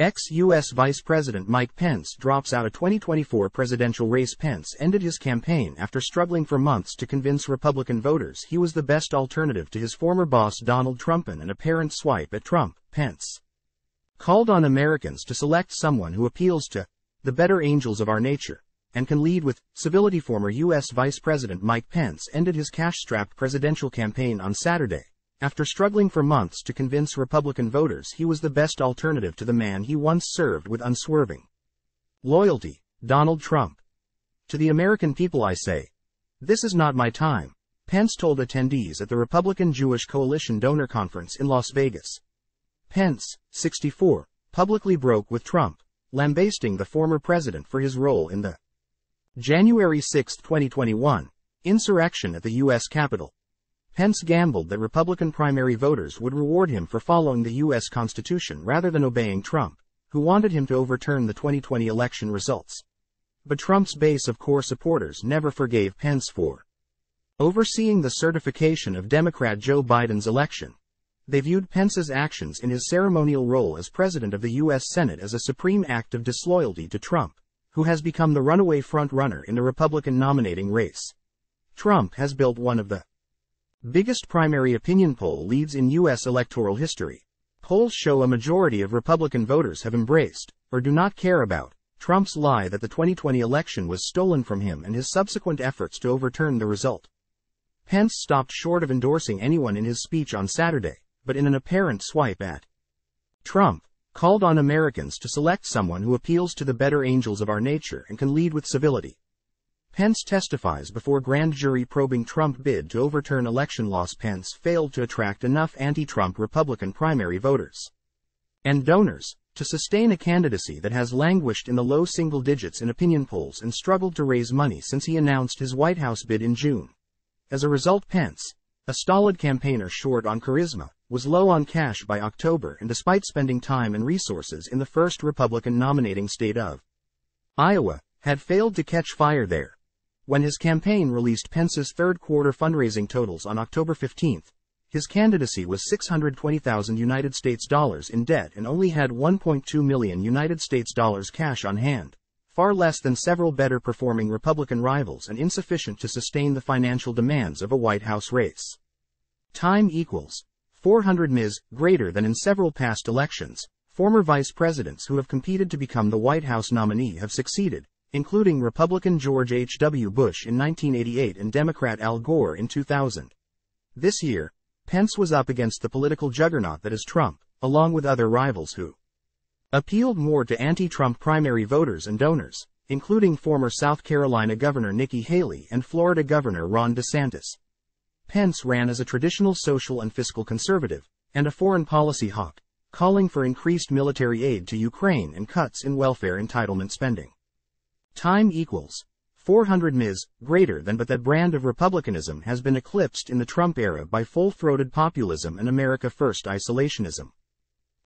Ex-US Vice-President Mike Pence drops out of 2024 presidential race. Pence ended his campaign after struggling for months to convince Republican voters he was the best alternative to his former boss Donald Trump. In an apparent swipe at Trump, Pence called on Americans to select someone who appeals to the better angels of our nature and can lead with civility. Former U.S. Vice President Mike Pence ended his cash-strapped presidential campaign on Saturday after struggling for months to convince Republican voters he was the best alternative to the man he once served with unswerving loyalty, Donald Trump. To the American people I say, this is not my time, Pence told attendees at the Republican Jewish Coalition Donor Conference in Las Vegas. Pence, 64, publicly broke with Trump, lambasting the former president for his role in the January 6, 2021, insurrection at the U.S. Capitol. Pence gambled that Republican primary voters would reward him for following the U.S. Constitution rather than obeying Trump, who wanted him to overturn the 2020 election results. But Trump's base of core supporters never forgave Pence for overseeing the certification of Democrat Joe Biden's election. They viewed Pence's actions in his ceremonial role as president of the U.S. Senate as a supreme act of disloyalty to Trump, who has become the runaway front-runner in the Republican nominating race. Trump has built one of the biggest primary opinion poll leads in U.S. electoral history. Polls show a majority of Republican voters have embraced, or do not care about, Trump's lie that the 2020 election was stolen from him and his subsequent efforts to overturn the result. Pence stopped short of endorsing anyone in his speech on Saturday, but in an apparent swipe at Trump, called on Americans to select someone who appeals to the better angels of our nature and can lead with civility. Pence testifies before grand jury probing Trump bid to overturn election loss. Pence failed to attract enough anti-Trump Republican primary voters and donors to sustain a candidacy that has languished in the low single digits in opinion polls and struggled to raise money since he announced his White House bid in June. As a result, Pence, a stolid campaigner short on charisma, was low on cash by October, and despite spending time and resources in the first Republican nominating state of Iowa, had failed to catch fire there. When his campaign released Pence's third-quarter fundraising totals on October 15, his candidacy was $620,000 in debt and only had $1.2 million cash on hand, far less than several better-performing Republican rivals and insufficient to sustain the financial demands of a White House race. Time equals 400 Ms. greater than in several past elections. Former vice presidents who have competed to become the White House nominee have succeeded, including Republican George H.W. Bush in 1988 and Democrat Al Gore in 2000. This year, Pence was up against the political juggernaut that is Trump, along with other rivals who appealed more to anti-Trump primary voters and donors, including former South Carolina Governor Nikki Haley and Florida Governor Ron DeSantis. Pence ran as a traditional social and fiscal conservative, and a foreign policy hawk, calling for increased military aid to Ukraine and cuts in welfare entitlement spending. Time equals 400 Ms. greater than, but that brand of republicanism has been eclipsed in the Trump era by full-throated populism and America First isolationism.